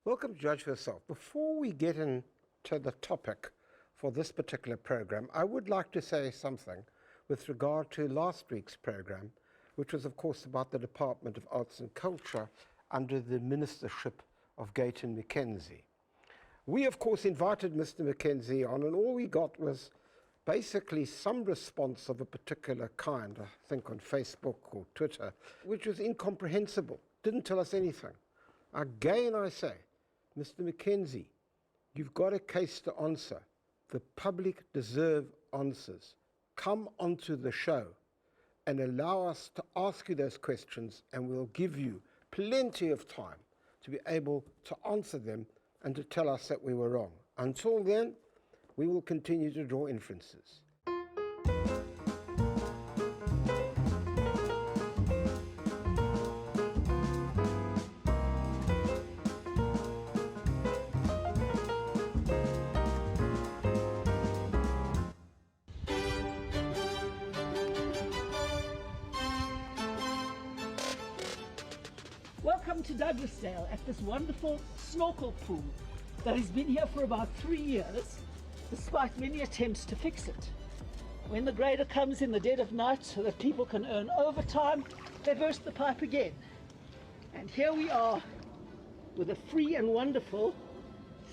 Welcome to Judge for Yourself. Before we get into the topic for this particular program, I would like to say something with regard to last week's program, which was, of course, about the Department of Arts and Culture under the ministership of Gayton McKenzie. We, of course, invited Mr. McKenzie on, and all we got was basically some response of a particular kind, I think on Facebook or Twitter, which was incomprehensible, didn't tell us anything. Again, I say, Mr. McKenzie, you've got a case to answer. The public deserve answers. Come onto the show and allow us to ask you those questions, and we'll give you plenty of time to be able to answer them and to tell us that we were wrong. Until then, we will continue to draw inferences. Welcome to Douglasdale at this wonderful snorkel pool that has been here for about 3 years, despite many attempts to fix it. When the grader comes in the dead of night so that people can earn overtime, they burst the pipe again. And here we are with a free and wonderful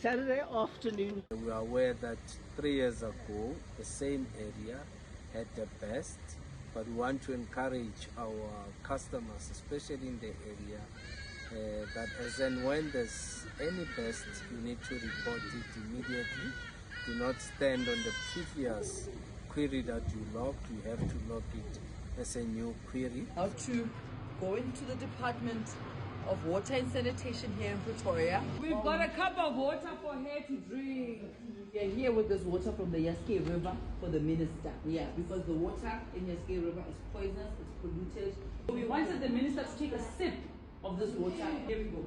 Saturday afternoon. We are aware that 3 years ago, the same area had the best, but we want to encourage our customers, especially in the area, that as and when there's any best, you need to report it immediately. Do not stand on the previous query that you logged. You have to log it as a new query. How to go into the Department of Water and Sanitation here in Pretoria. We've got a cup of water for her to drink. We are here with this water from the Yaske River for the minister. Yeah, because the water in Yaske River is poisonous, it's polluted. So we wanted the minister to take a sip of this water. Here we go.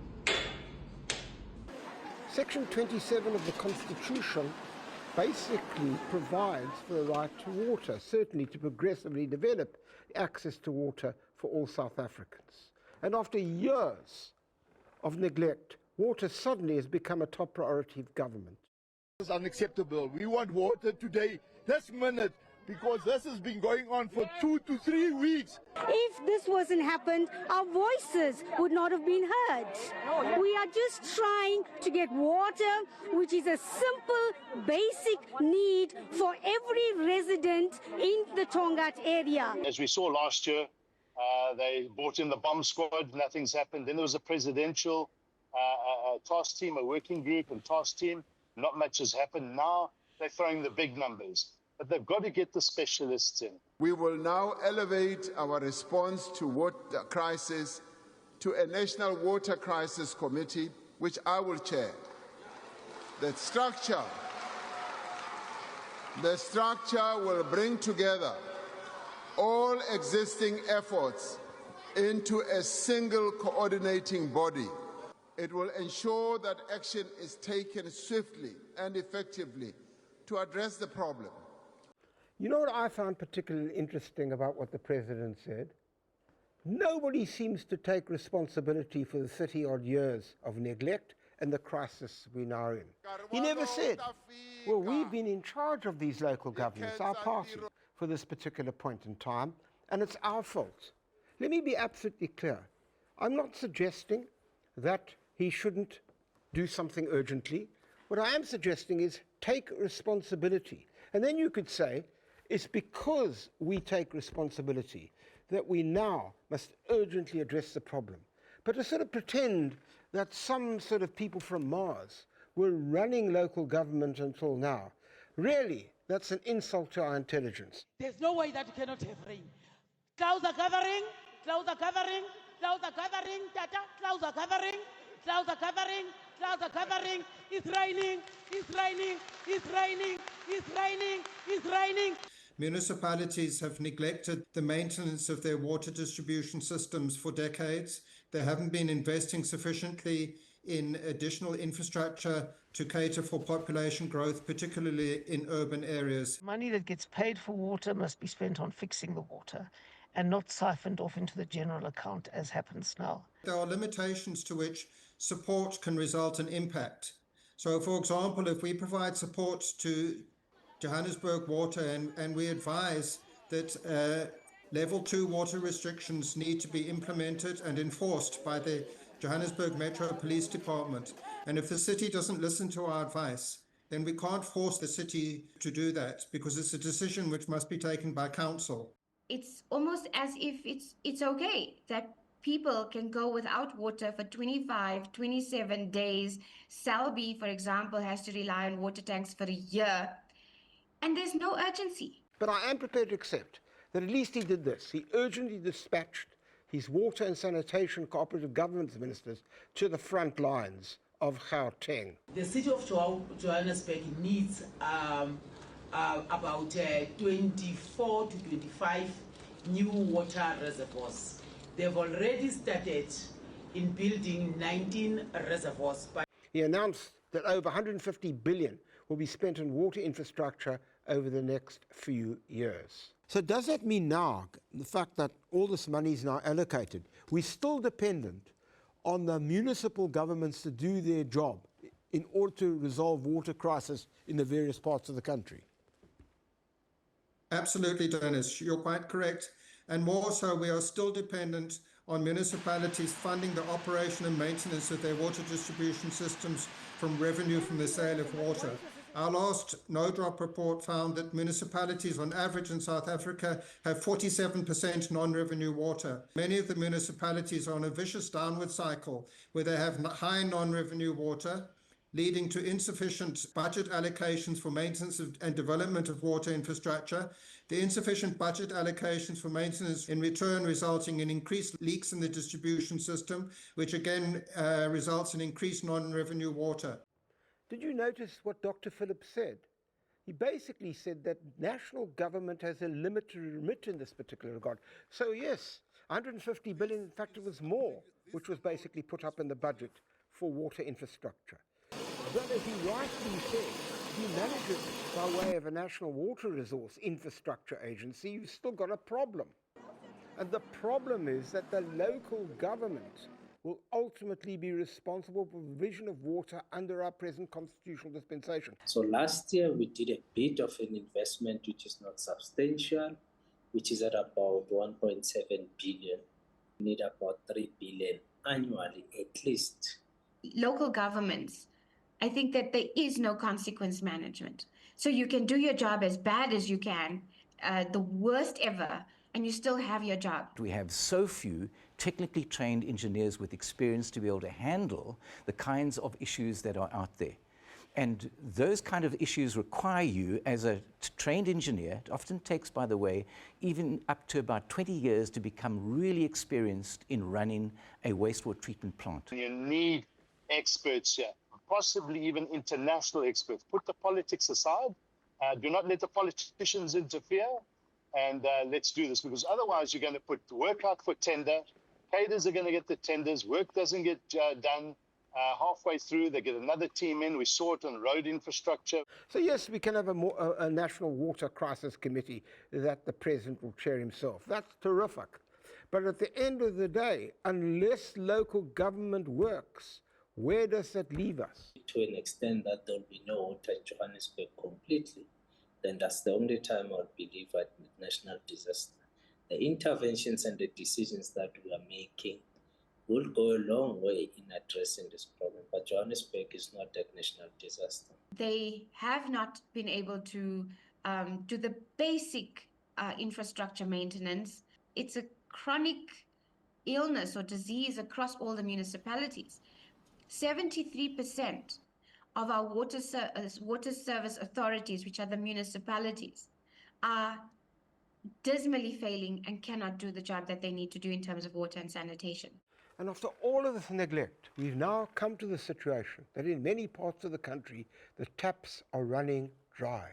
Section 27 of the Constitution basically provides for the right to water, certainly to progressively develop access to water for all South Africans. And after years of neglect, water suddenly has become a top priority of government. This is unacceptable. We want water today, this minute, because this has been going on for 2 to 3 weeks. If this wasn't happened, our voices would not have been heard. We are just trying to get water, which is a simple, basic need for every resident in the Tongaat area. As we saw last year, they brought in the bomb squad, nothing's happened. Then there was a presidential task team, a working group and task team. Not much has happened. Now they're throwing the big numbers. But they've got to get the specialists in. We will now elevate our response to water crisis to a National Water Crisis Committee, which I will chair. The structure will bring together all existing efforts into a single coordinating body. It will ensure that action is taken swiftly and effectively to address the problem. You know what I found particularly interesting about what the President said? Nobody seems to take responsibility for the 30-odd years of neglect and the crisis we now are in. He never said, well, we've been in charge of these local governments, our party, for this particular point in time, and it's our fault. Let me be absolutely clear. I'm not suggesting that he shouldn't do something urgently. What I am suggesting is take responsibility. And then you could say, it's because we take responsibility that we now must urgently address the problem. But to sort of pretend that some sort of people from Mars were running local government until now, really, that's an insult to our intelligence. There's no way that you cannot have rain. Clouds are gathering, clouds are gathering, clouds are gathering, Tata, clouds are gathering, clouds are gathering, clouds are gathering, it's raining, it's raining, it's raining, it's raining, it's raining. Municipalities have neglected the maintenance of their water distribution systems for decades. They haven't been investing sufficiently in additional infrastructure to cater for population growth, particularly in urban areas. Money that gets paid for water must be spent on fixing the water. and not siphoned off into the general account as happens now. There are limitations to which support can result in impact. So, for example, if we provide support to Johannesburg Water and we advise that level 2 water restrictions need to be implemented and enforced by the Johannesburg Metro Police Department, and if the city doesn't listen to our advice, then we can't force the city to do that because it's a decision which must be taken by council. It's almost as if it's okay that people can go without water for 25, 27 days. Selby, for example, has to rely on water tanks for a year, and there's no urgency. But I am prepared to accept that at least he did this. He urgently dispatched his water and sanitation cooperative governance ministers to the front lines of Gauteng. The city of Johannesburg needs about 24 to 25 new water reservoirs. They've already started in building 19 reservoirs. He announced that over 150 billion will be spent on water infrastructure over the next few years. So does that mean now, the fact that all this money is now allocated, we're still dependent on the municipal governments to do their job in order to resolve water crisis in the various parts of the country? Absolutely, Dennis, you're quite correct. And more so, we are still dependent on municipalities funding the operation and maintenance of their water distribution systems from revenue from the sale of water. Our last no-drop report found that municipalities on average in South Africa have 47% non-revenue water. Many of the municipalities are on a vicious downward cycle where they have high non-revenue water, leading to insufficient budget allocations for maintenance and development of water infrastructure. The insufficient budget allocations for maintenance in return resulting in increased leaks in the distribution system, which again results in increased non-revenue water. Did you notice what Dr. Phillips said? He basically said that national government has a limit to remit in this particular regard. So yes, 150 billion, in fact it was more, which was basically put up in the budget for water infrastructure. But as he rightly said, you manage it by way of a national water resource infrastructure agency, you've still got a problem. And the problem is that the local government will ultimately be responsible for provision of water under our present constitutional dispensation. So last year we did a bit of an investment which is not substantial, which is at about 1.7 billion. We need about 3 billion annually at least. Local governments, I think that there is no consequence management. So you can do your job as bad as you can, the worst ever, and you still have your job. We have so few technically trained engineers with experience to be able to handle the kinds of issues that are out there. And those kind of issues require you as a trained engineer, it often takes, by the way, even up to about 20 years to become really experienced in running a wastewater treatment plant. You need experts here, possibly even international experts. Put the politics aside, do not let the politicians interfere, and let's do this, because otherwise you're going to put work out for tender, cadres are going to get the tenders, work doesn't get done. Halfway through, they get another team in. We saw it on road infrastructure. So yes, we can have a national water crisis committee that the president will chair himself. That's terrific. But at the end of the day, unless local government works, where does that leave us? To an extent that there will be no water in Johannesburg completely, then that's the only time I would believe at national disaster. The interventions and the decisions that we are making will go a long way in addressing this problem, but Johannesburg is not a national disaster. They have not been able to do the basic infrastructure maintenance. It's a chronic illness or disease across all the municipalities. 73% of our water service authorities, which are the municipalities, are dismally failing and cannot do the job that they need to do in terms of water and sanitation. And after all of this neglect, we've now come to the situation that in many parts of the country, the taps are running dry.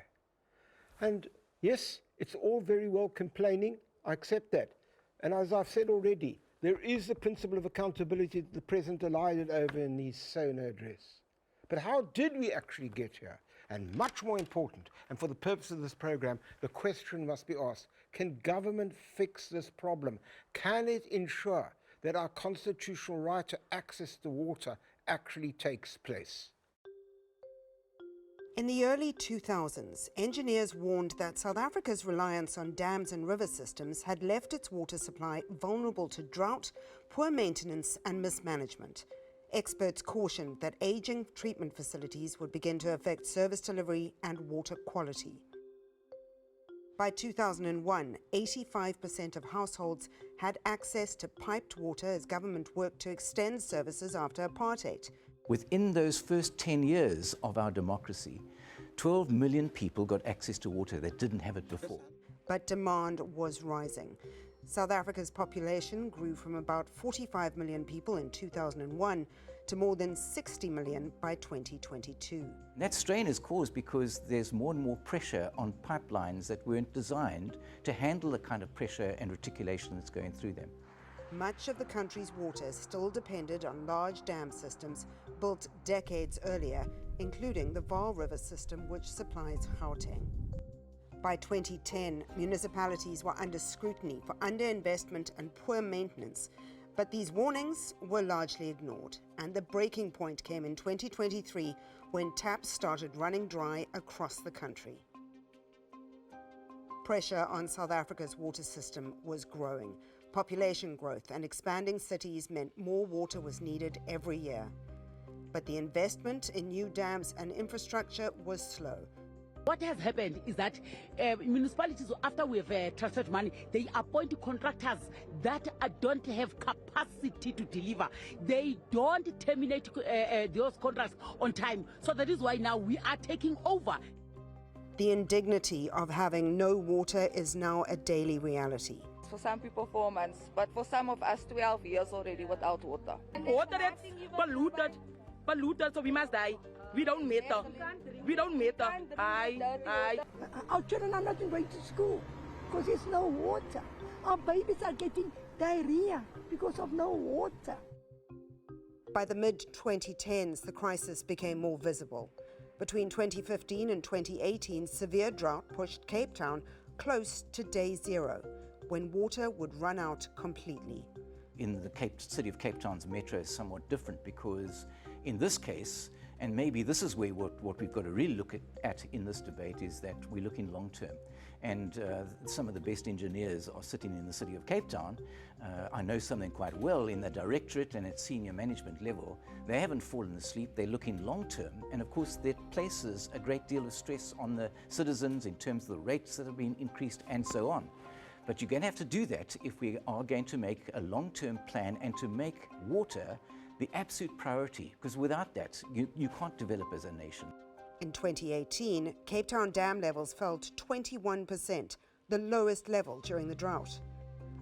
And yes, it's all very well complaining. I accept that. And as I've said already, there is the principle of accountability that the President elided over in his SONA address. But how did we actually get here? And much more important, and for the purpose of this program, the question must be asked, can government fix this problem? Can it ensure that our constitutional right to access to water actually takes place? In the early 2000s, engineers warned that South Africa's reliance on dams and river systems had left its water supply vulnerable to drought, poor maintenance and mismanagement. Experts cautioned that aging treatment facilities would begin to affect service delivery and water quality. By 2001, 85% of households had access to piped water as government worked to extend services after apartheid. Within those first 10 years of our democracy, 12 million people got access to water that didn't have it before. But demand was rising. South Africa's population grew from about 45 million people in 2001 to more than 60 million by 2022. That strain is caused because there's more and more pressure on pipelines that weren't designed to handle the kind of pressure and reticulation that's going through them. Much of the country's water still depended on large dam systems built decades earlier, including the Vaal River system, which supplies Gauteng. By 2010, municipalities were under scrutiny for underinvestment and poor maintenance, but these warnings were largely ignored, and the breaking point came in 2023 when taps started running dry across the country. Pressure on South Africa's water system was growing. Population growth and expanding cities meant more water was needed every year. But the investment in new dams and infrastructure was slow. What has happened is that municipalities, after we have transferred money, they appoint contractors that don't have capacity to deliver. They don't terminate those contracts on time. So that is why now we are taking over. The indignity of having no water is now a daily reality. For some people 4 months, but for some of us 12 years already without water. Water is polluted, so we must die. We don't matter. We don't matter. Our children are not going to school because there's no water. Our babies are getting diarrhea because of no water. By the mid-2010s, the crisis became more visible. Between 2015 and 2018, severe drought pushed Cape Town close to day zero, when water would run out completely. In the city of Cape Town's metro is somewhat different because in this case, and maybe this is where what we've got to really look at in this debate, is that we look in long term. And some of the best engineers are sitting in the city of Cape Town. I know something quite well in the directorate and at senior management level. They haven't fallen asleep, they're looking long term. And of course that places a great deal of stress on the citizens in terms of the rates that have been increased and so on. But you're going to have to do that if we are going to make a long-term plan and to make water the absolute priority, because without that, you can't develop as a nation. In 2018, Cape Town dam levels fell to 21%, the lowest level during the drought.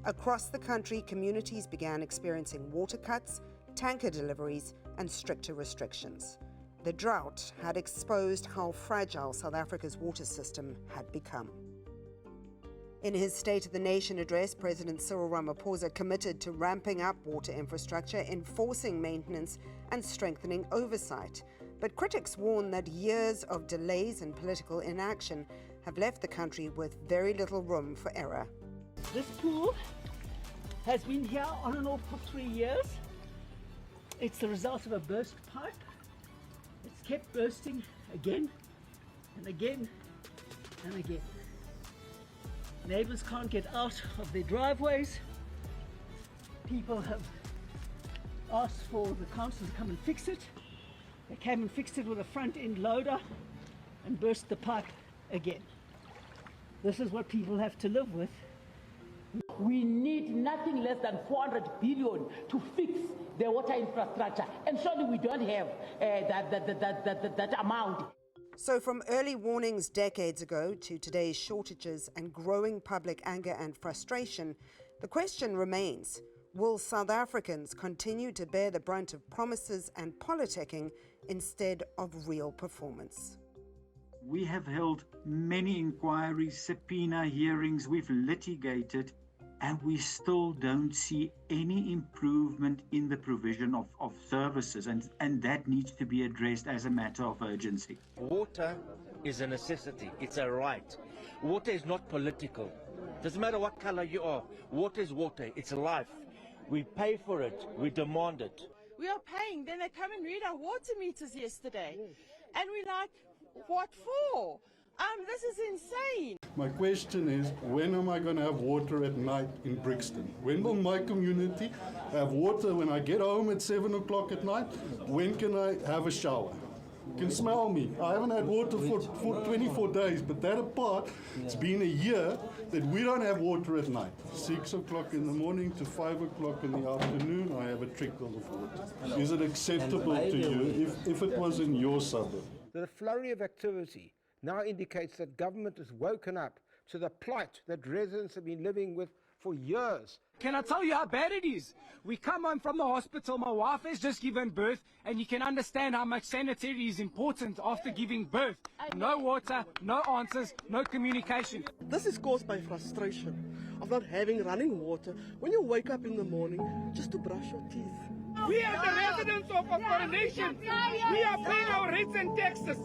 Across the country, communities began experiencing water cuts, tanker deliveries, and stricter restrictions. The drought had exposed how fragile South Africa's water system had become. In his State of the Nation address, President Cyril Ramaphosa committed to ramping up water infrastructure, enforcing maintenance, and strengthening oversight. But critics warn that years of delays and political inaction have left the country with very little room for error. This pool has been here on and off for 3 years. It's the result of a burst pipe. It's kept bursting again and again and again. Neighbors can't get out of their driveways. People have asked for the council to come and fix it. They came and fixed it with a front end loader and burst the pipe again. This is what people have to live with. We need nothing less than 400 billion to fix the water infrastructure, and surely we don't have that amount. So from early warnings decades ago to today's shortages and growing public anger and frustration, the question remains, will South Africans continue to bear the brunt of promises and politicking instead of real performance? We have held many inquiries, subpoena hearings, we've litigated. and we still don't see any improvement in the provision of services, and that needs to be addressed as a matter of urgency. Water is a necessity, it's a right. Water is not political. Doesn't matter what color you are, water is water, it's life. We pay for it, we demand it. We are paying, then they come and read our water meters yesterday. And we're like, what for? This is insane. My question is, when am I going to have water at night in Brixton? When will my community have water when I get home at 7 o'clock at night? When can I have a shower? You can smell me. I haven't had water for 24 days, but that apart, it's been a year that we don't have water at night. 6 o'clock in the morning to 5 o'clock in the afternoon, I have a trickle of water. Is it acceptable to you if it was in your suburb? The flurry of activity now indicates that government has woken up to the plight that residents have been living with for years. Can I tell you how bad it is? We come home from the hospital, my wife has just given birth, and you can understand how much sanitary is important after giving birth. No water, no answers, no communication. This is caused by frustration of not having running water when you wake up in the morning just to brush your teeth. We are the residents of our nation. We are paying our rates and taxes,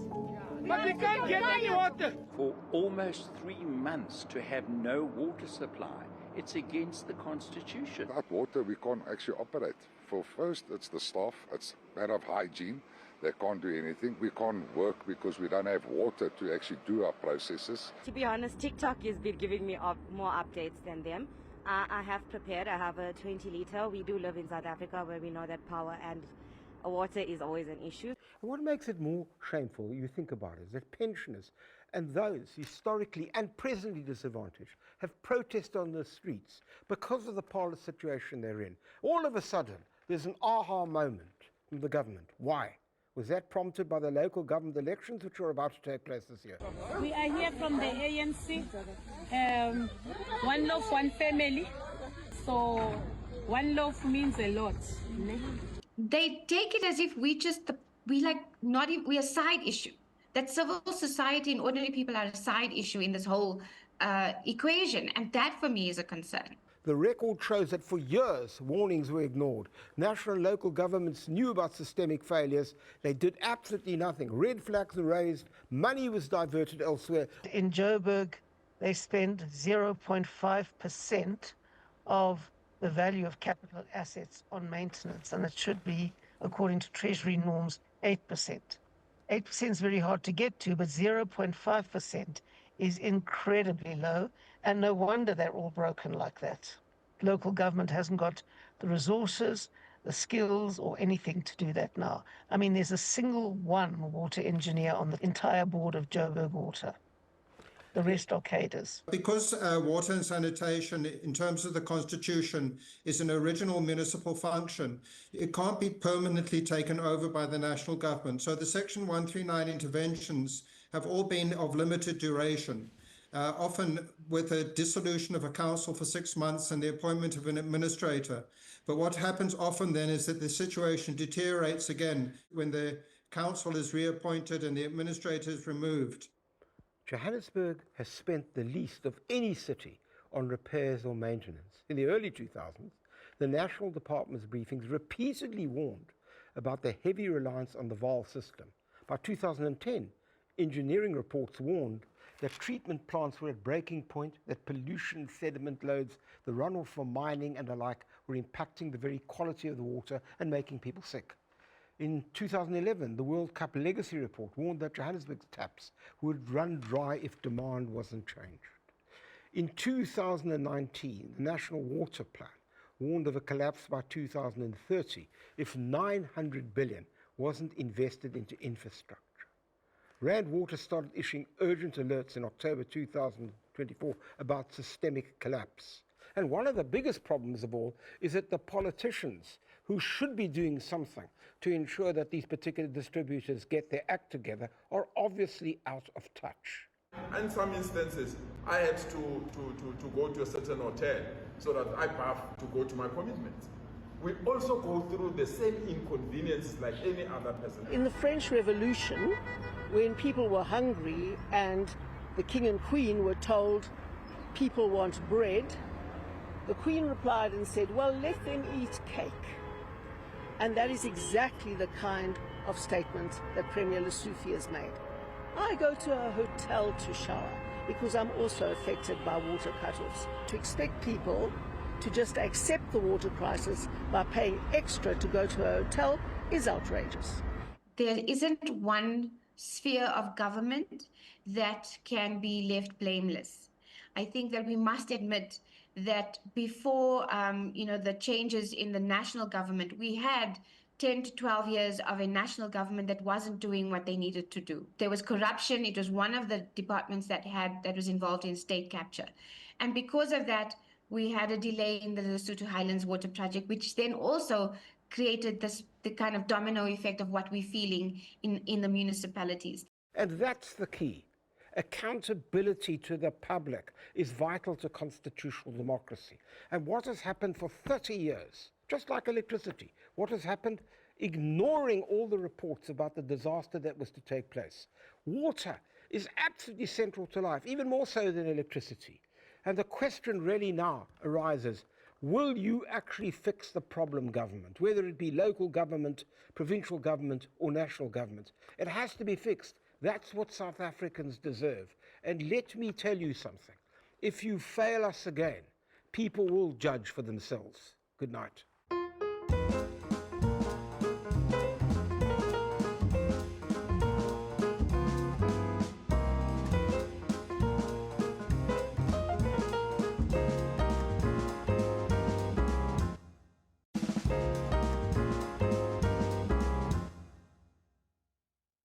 but we can't get any water. For almost 3 months to have no water supply, it's against the Constitution. Without water, we can't actually operate. For first, it's the staff. It's a matter of hygiene. They can't do anything. We can't work because we don't have water to actually do our processes. To be honest, TikTok has been giving me more updates than them. I have prepared. I have a 20-litre. We do live in South Africa where we know that power and water is always an issue. And what makes it more shameful, you think about it, is that pensioners and those historically and presently disadvantaged have protested on the streets because of the parlous situation they're in. All of a sudden, there's an aha moment from the government. Why? Was that prompted by the local government elections which are about to take place this year? We are here from the ANC, one loaf, one family. So one loaf means a lot. They take it as if we're a side issue. That civil society and ordinary people are a side issue in this whole equation. And that, for me, is a concern. The record shows that for years, warnings were ignored. National and local governments knew about systemic failures. They did absolutely nothing. Red flags were raised. Money was diverted elsewhere. In Joburg, they spend 0.5% of the value of capital assets on maintenance, and it should be, according to Treasury norms, 8%. 8% is very hard to get to, but 0.5% is incredibly low, and no wonder they're all broken like that. Local government hasn't got the resources, the skills, or anything to do that now. I mean, there's a single one water engineer on the entire board of Joburg Water. The rest are cadres. Because water and sanitation, in terms of the Constitution, is an original municipal function, it can't be permanently taken over by the national government. So the Section 139 interventions have all been of limited duration, often with a dissolution of a council for 6 months and the appointment of an administrator. But what happens often then is that the situation deteriorates again when the council is reappointed and the administrator is removed. Johannesburg has spent the least of any city on repairs or maintenance. In the early 2000s, the National Department's briefings repeatedly warned about the heavy reliance on the valve system. By 2010, engineering reports warned that treatment plants were at breaking point, that pollution, sediment loads, the runoff from mining and the like were impacting the very quality of the water and making people sick. In 2011, the World Cup Legacy Report warned that Johannesburg's taps would run dry if demand wasn't changed. In 2019, the National Water Plan warned of a collapse by 2030 if 900 billion wasn't invested into infrastructure. Rand Water started issuing urgent alerts in October 2024 about systemic collapse. And one of the biggest problems of all is that the politicians who should be doing something to ensure that these particular distributors get their act together are obviously out of touch. In some instances, I had to go to a certain hotel so that I have to go to my commitments. We also go through the same inconveniences like any other person. In the French Revolution, when people were hungry and the king and queen were told people want bread, The Queen replied and said, well, let them eat cake. And that is exactly the kind of statement that Premier Lesotho has made. I go to a hotel to shower because I'm also affected by water cutoffs. To expect people to just accept the water crisis by paying extra to go to a hotel is outrageous. There isn't one sphere of government that can be left blameless. I think that we must admit that before the changes in the national government, we had 10 to 12 years of a national government that wasn't doing what they needed to do. There was corruption. It was one of the departments that was involved in state capture. And because of that, we had a delay in the Lesotho Highlands water project, which then also created the kind of domino effect of what we're feeling in the municipalities. And that's the key. Accountability to the public is vital to constitutional democracy. And what has happened for 30 years, just like electricity, what has happened, ignoring all the reports about the disaster that was to take place. Water is absolutely central to life, even more so than electricity. And the question really now arises, will you actually fix the problem, government, whether it be local government, provincial government, or national government? It has to be fixed. That's what South Africans deserve. And let me tell you something. If you fail us again, people will judge for themselves. Good night.